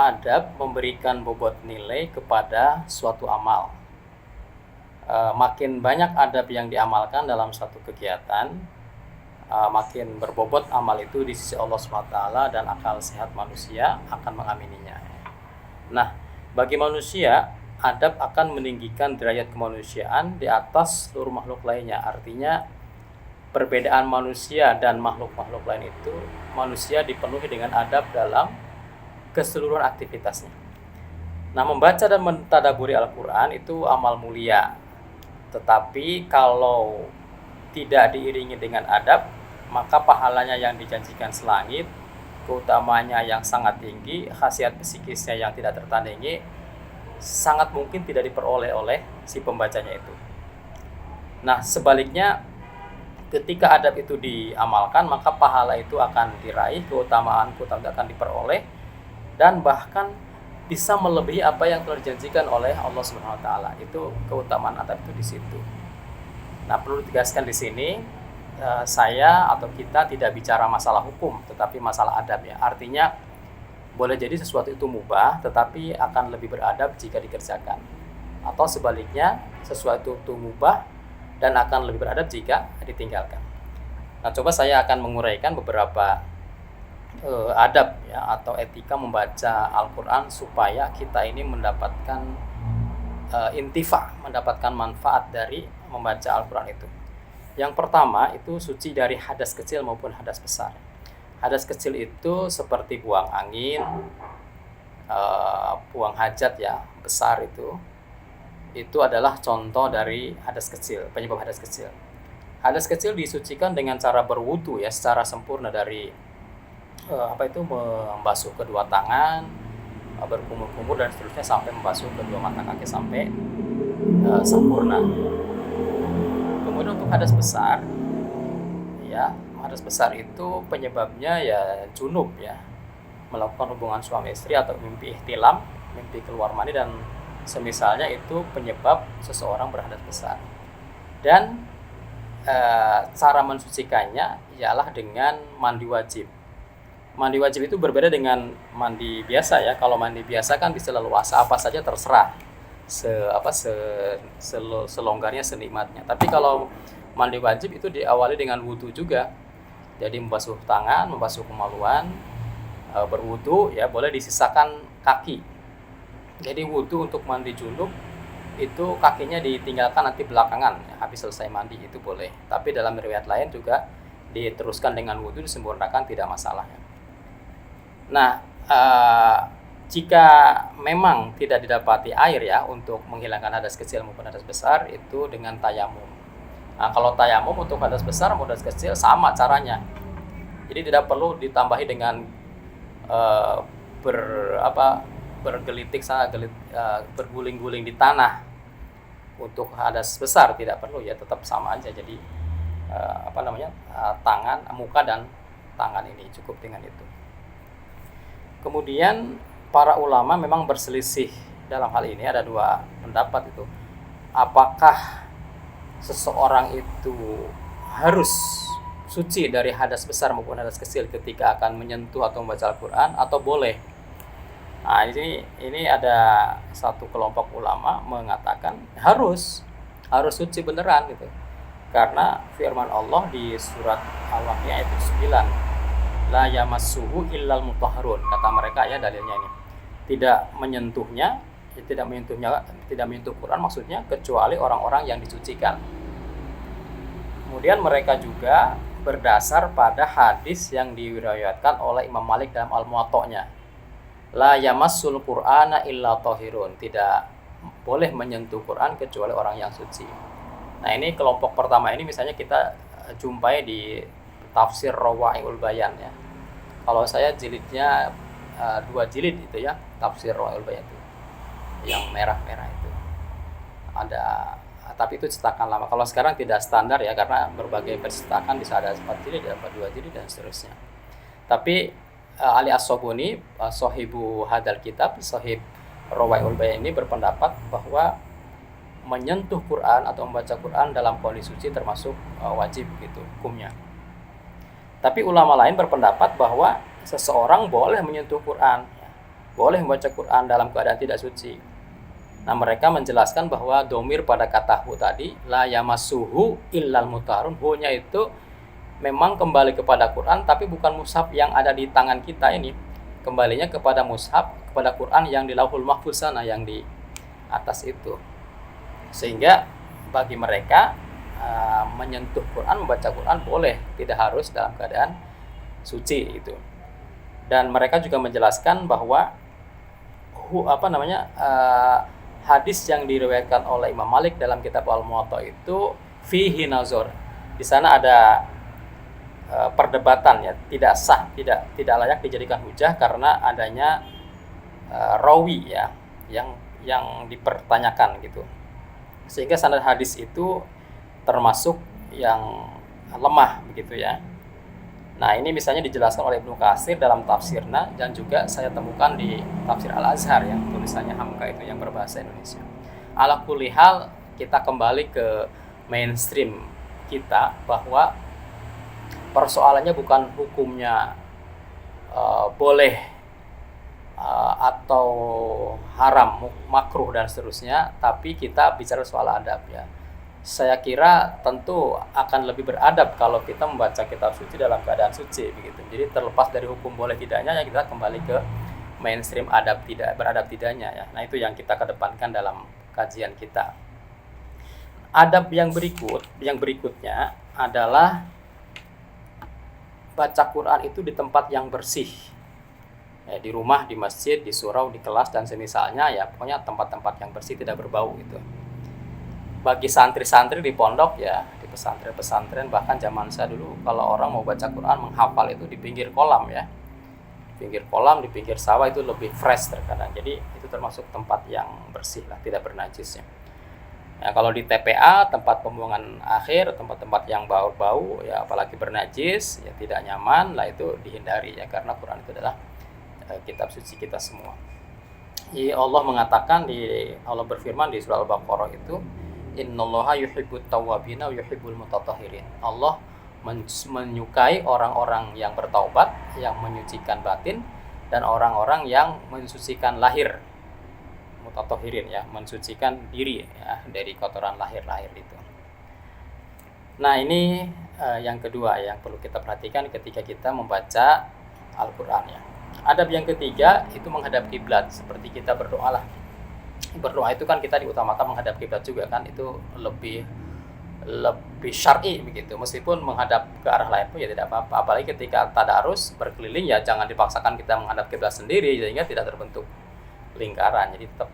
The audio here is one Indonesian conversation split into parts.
adab memberikan bobot nilai kepada suatu amal. Makin banyak adab yang diamalkan dalam suatu kegiatan, makin berbobot amal itu di sisi Allah SWT, dan akal sehat manusia akan mengamininya. Nah, bagi manusia, adab akan meninggikan derajat kemanusiaan di atas seluruh makhluk lainnya. Artinya, perbedaan manusia dan makhluk-makhluk lain itu, manusia dipenuhi dengan adab dalam keseluruhan aktivitasnya. Nah, membaca dan mentadaburi Al-Quran itu amal mulia. Tetapi kalau tidak diiringi dengan adab, maka pahalanya yang dijanjikan selangit, keutamanya yang sangat tinggi, khasiat psikisnya yang tidak tertandingi, sangat mungkin tidak diperoleh oleh si pembacanya itu. Nah, sebaliknya, ketika adab itu diamalkan, maka pahala itu akan diraih, keutamaan akan diperoleh, dan bahkan bisa melebihi apa yang telah dijanjikan oleh Allah Subhanahu wa taala. Itu keutamaan adab itu di situ. Nah, perlu ditegaskan di sini, saya atau kita tidak bicara masalah hukum, tetapi masalah adab ya. Artinya boleh jadi sesuatu itu mubah, tetapi akan lebih beradab jika dikerjakan. Atau sebaliknya, sesuatu itu mubah dan akan lebih beradab jika ditinggalkan. Nah, coba saya akan menguraikan beberapa adab ya, atau etika membaca Al-Quran supaya kita ini mendapatkan intifa, mendapatkan manfaat dari membaca Al-Quran itu. Yang pertama itu suci dari hadas kecil maupun hadas besar. Hadas kecil itu seperti buang angin, buang hajat ya, besar itu adalah contoh dari hadas kecil, penyebab hadas kecil. Hadas kecil disucikan dengan cara berwudu ya, secara sempurna dari membasuh kedua tangan, berkumur-kumur dan seterusnya sampai membasuh kedua mata kaki sampai sempurna. Kemudian untuk hadas besar, ya, hadas besar itu penyebabnya ya junub ya, melakukan hubungan suami istri atau mimpi ihtilam, mimpi keluar mani dan semisalnya, itu penyebab seseorang berhadas besar. Dan cara mensucikannya ialah dengan mandi wajib. Mandi wajib itu berbeda dengan mandi biasa ya. Kalau mandi biasa kan bisa leluasa, apa saja terserah, selonggarnya, senikmatnya. Tapi kalau mandi wajib itu diawali dengan wudu juga. Jadi membasuh tangan, membasuh kemaluan, berwudu ya, boleh disisakan kaki. Jadi wudu untuk mandi junub itu kakinya ditinggalkan nanti belakangan ya, habis selesai mandi itu boleh. Tapi dalam riwayat lain juga diteruskan dengan wudu, disempurnakan, tidak masalah ya. Nah, jika memang tidak didapati air ya untuk menghilangkan hadas kecil maupun hadas besar, itu dengan tayamum. Nah, kalau tayamum untuk hadas besar maupun hadas kecil sama caranya. Jadi tidak perlu ditambahi dengan bergelitik sana, berguling-guling di tanah. Untuk hadas besar tidak perlu ya, tetap sama aja. Jadi tangan, muka dan tangan ini cukup dengan itu. Kemudian para ulama memang berselisih dalam hal ini, ada dua pendapat itu. Apakah seseorang itu harus suci dari hadas besar maupun hadas kecil ketika akan menyentuh atau membaca Al-Quran, atau boleh? Nah, ini ada satu kelompok ulama mengatakan harus suci beneran gitu. Karena firman Allah di surat Al-Waqiah ayat 9, la yamassuhu illal mutahharun, kata mereka ya, dalilnya ini tidak menyentuh Quran maksudnya kecuali orang-orang yang disucikan. Kemudian mereka juga berdasar pada hadis yang diriwayatkan oleh Imam Malik dalam Al-Muwatta'nya, la yamassul qur'ana illa tahirun, tidak boleh menyentuh Quran kecuali orang yang suci. Nah, ini kelompok pertama ini misalnya kita jumpai di tafsir Rawai'ul Bayan ya. Kalau saya jilidnya 2 jilid itu ya, tafsir Rawai'ul Bayan itu yang merah-merah itu ada, tapi itu cetakan lama. Kalau sekarang tidak standar ya, karena berbagai percetakan bisa ada 4 jilid, ada 2 jilid dan seterusnya. Tapi Ali As-Sobuni, sahibu hadal kitab, sahib Rawai'ul Bayan ini berpendapat bahwa menyentuh Quran atau membaca Quran dalam kondisi suci termasuk wajib gitu hukumnya. Tapi ulama lain berpendapat bahwa seseorang boleh menyentuh Quran boleh membaca Quran dalam keadaan tidak suci. Nah, mereka menjelaskan bahwa domir pada kata hu tadi, la yamassuhu illal mutahharun, hu-nya itu memang kembali kepada Quran, tapi bukan mushaf yang ada di tangan kita ini. Kembalinya kepada mushaf, kepada Quran yang di Lauhul Mahfuz sana, yang di atas itu. Sehingga bagi mereka menyentuh Quran, membaca Quran boleh, tidak harus dalam keadaan suci itu. Dan mereka juga menjelaskan bahwa hadis yang diriwayatkan oleh Imam Malik dalam kitab Al-Muwatta itu fihi nazar. Di sana ada perdebatan ya, tidak sah, tidak layak dijadikan hujah karena adanya rawi ya yang dipertanyakan gitu. Sehingga sanad hadis itu termasuk yang lemah begitu ya. Nah, ini misalnya dijelaskan oleh Ibnu Katsir dalam tafsirnya, dan juga saya temukan di tafsir Al-Azhar yang tulisannya Hamka itu yang berbahasa Indonesia. Ala kulli hal, kita kembali ke mainstream kita bahwa persoalannya bukan hukumnya boleh atau haram, makruh dan seterusnya, tapi kita bicara soal adab ya. Saya kira tentu akan lebih beradab kalau kita membaca kitab suci dalam keadaan suci begitu. Jadi terlepas dari hukum boleh tidaknya ya, kita kembali ke mainstream adab tidak beradab tidaknya ya. Nah, itu yang kita kedepankan dalam kajian kita. Adab yang berikutnya adalah baca Quran itu di tempat yang bersih. Ya, di rumah, di masjid, di surau, di kelas dan semisalnya ya, pokoknya tempat-tempat yang bersih, tidak berbau gitu. Bagi santri-santri di pondok ya, di pesantren-pesantren, bahkan zaman saya dulu kalau orang mau baca Quran menghafal itu di pinggir kolam ya. Di pinggir kolam, di pinggir sawah itu lebih fresh terkadang. Jadi itu termasuk tempat yang bersih lah, tidak bernajis ya. Nah, kalau di TPA, tempat pembuangan akhir, tempat-tempat yang bau-bau ya, apalagi bernajis ya, tidak nyaman lah, itu dihindari ya, karena Quran itu adalah kitab suci kita semua. Allah mengatakan Allah berfirman di surah Al-Baqarah itu, innallaha yuhibbut tawwabina wa yuhibbul mutatahhirin. Allah menyukai orang-orang yang bertaubat, yang menyucikan batin, dan orang-orang yang mensucikan lahir. Mutatahhirin ya, mensucikan diri ya dari kotoran lahir-lahir itu. Nah, ini yang kedua yang perlu kita perhatikan ketika kita membaca Al-Qur'an ya. Adab yang ketiga itu menghadap kiblat, seperti kita berdoa lah. Berdoa itu kan kita diutamakan menghadap kiblat juga kan, itu lebih syar'i begitu. Meskipun menghadap ke arah lain pun ya tidak apa-apa. Apalagi ketika tadarus berkeliling ya, jangan dipaksakan kita menghadap kiblat sendiri sehingga tidak terbentuk lingkaran. Jadi tetap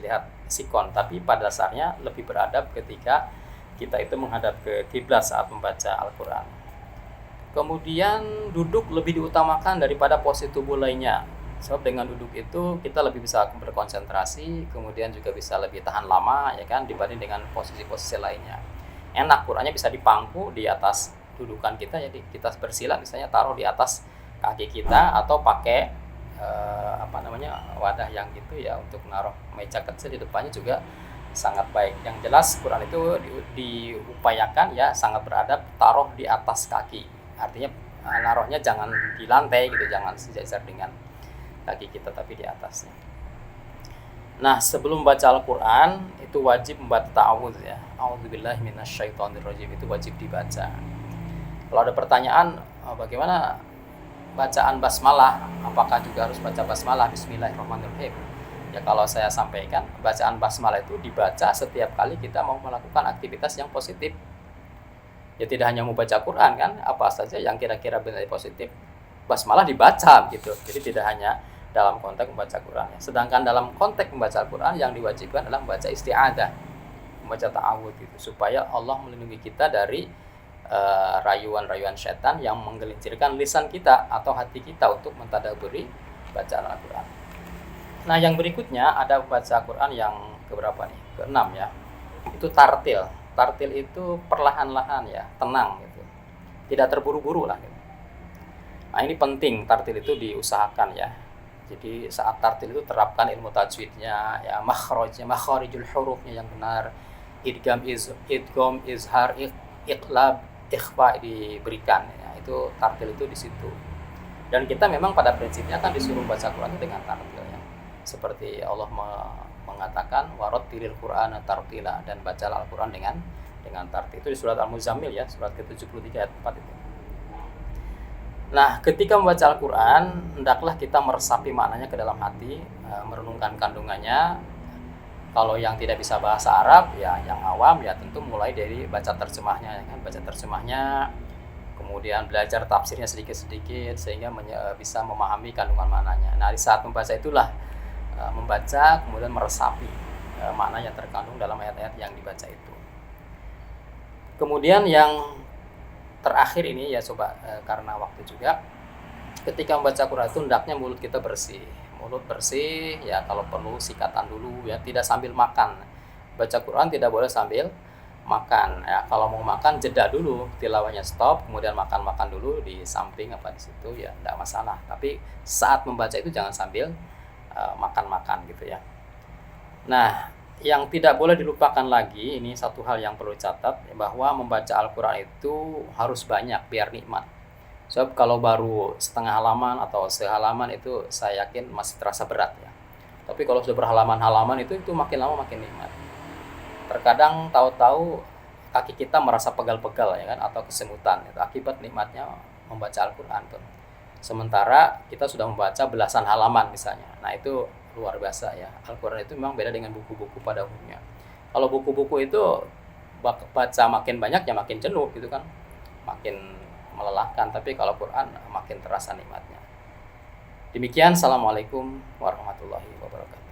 lihat sikon, tapi pada dasarnya lebih beradab ketika kita itu menghadap ke kiblat saat membaca Al-Qur'an. Kemudian duduk lebih diutamakan daripada posisi tubuh lainnya. Sebab dengan duduk itu kita lebih bisa berkonsentrasi, kemudian juga bisa lebih tahan lama ya kan, dibanding dengan posisi-posisi lainnya. Enak, Qur'annya bisa dipangku di atas dudukan kita, jadi kita bersila misalnya taruh di atas kaki kita, atau pakai wadah yang gitu ya untuk naruh meja kecil di depannya juga sangat baik. Yang jelas Quran itu diupayakan ya sangat beradab, taruh di atas kaki. Artinya naruhnya jangan di lantai gitu, jangan sejajar dengan kaki kita tapi di atasnya. Nah, sebelum baca Al-Qur'an itu wajib membaca ta'awudz ya. A'udzubillahi minasyaitonirrajim, itu wajib dibaca. Kalau ada pertanyaan bagaimana bacaan basmalah, apakah juga harus baca basmalah bismillahirrahmanirrahim? Ya, kalau saya sampaikan, bacaan basmalah itu dibaca setiap kali kita mau melakukan aktivitas yang positif. Ya, tidak hanya mau baca Quran kan, apa saja yang kira-kira benar positif, basmalah dibaca gitu. Jadi tidak hanya dalam konteks membaca Quran ya. Sedangkan dalam konteks membaca Quran yang diwajibkan adalah membaca isti'adzah, membaca ta'awudz gitu, supaya Allah melindungi kita dari rayuan-rayuan setan yang menggelincirkan lisan kita atau hati kita untuk mentadaburi bacaan Al-Quran. Nah, yang berikutnya ada baca Quran yang keberapa nih? Keenam ya. Itu tartil. Tartil itu perlahan-lahan ya, tenang gitu. Tidak terburu-buru lah gitu. Nah, ini penting, tartil itu diusahakan ya. Jadi saat tartil itu terapkan ilmu tajwidnya ya, makharijul hurufnya yang benar, idgham, izhar, iqlab, ikhfa diberikan ya. Itu tartil itu di situ. Dan kita memang pada prinsipnya kan disuruh baca Quran itu dengan tartil ya. Seperti Allah mengatakan warattilil Qur'ana tartila, dan bacalah Al-Qur'an dengan tartil. Itu di surat Al-Muzammil ya, surat ke-73 ayat 4 itu. Nah, ketika membaca Al-Qur'an, hendaklah kita meresapi maknanya ke dalam hati, merenungkan kandungannya. Kalau yang tidak bisa bahasa Arab, ya yang awam, ya tentu mulai dari baca terjemahnya, ya kan? Baca terjemahnya, kemudian belajar tafsirnya sedikit-sedikit sehingga bisa memahami kandungan maknanya. Nah, di saat membaca itulah membaca kemudian meresapi makna yang terkandung dalam ayat-ayat yang dibaca itu. Kemudian yang terakhir ini ya coba karena waktu juga, ketika membaca Quran itu hendaknya mulut kita bersih. Mulut bersih ya, kalau perlu sikatan dulu ya, tidak sambil makan. Baca Quran tidak boleh sambil makan ya. Kalau mau makan jeda dulu, tilawahnya stop, kemudian makan dulu di samping apa di situ ya, tidak masalah. Tapi saat membaca itu jangan sambil makan-makan gitu ya. Nah, yang tidak boleh dilupakan lagi, ini satu hal yang perlu dicatat, bahwa membaca Al-Quran itu harus banyak biar nikmat. Sebab kalau baru setengah halaman atau sehalaman itu saya yakin masih terasa berat ya. Tapi kalau sudah berhalaman-halaman itu makin lama makin nikmat. Terkadang tahu-tahu kaki kita merasa pegal-pegal ya kan, atau kesemutan itu akibat nikmatnya membaca Al-Quran tuh. Sementara kita sudah membaca belasan halaman misalnya. Nah, itu luar biasa ya. Al-Quran itu memang beda dengan buku-buku pada umumnya. Kalau buku-buku itu baca makin banyak ya makin jenuh gitu kan, makin melelahkan. Tapi kalau Quran makin terasa nikmatnya. Demikian, assalamualaikum warahmatullahi wabarakatuh.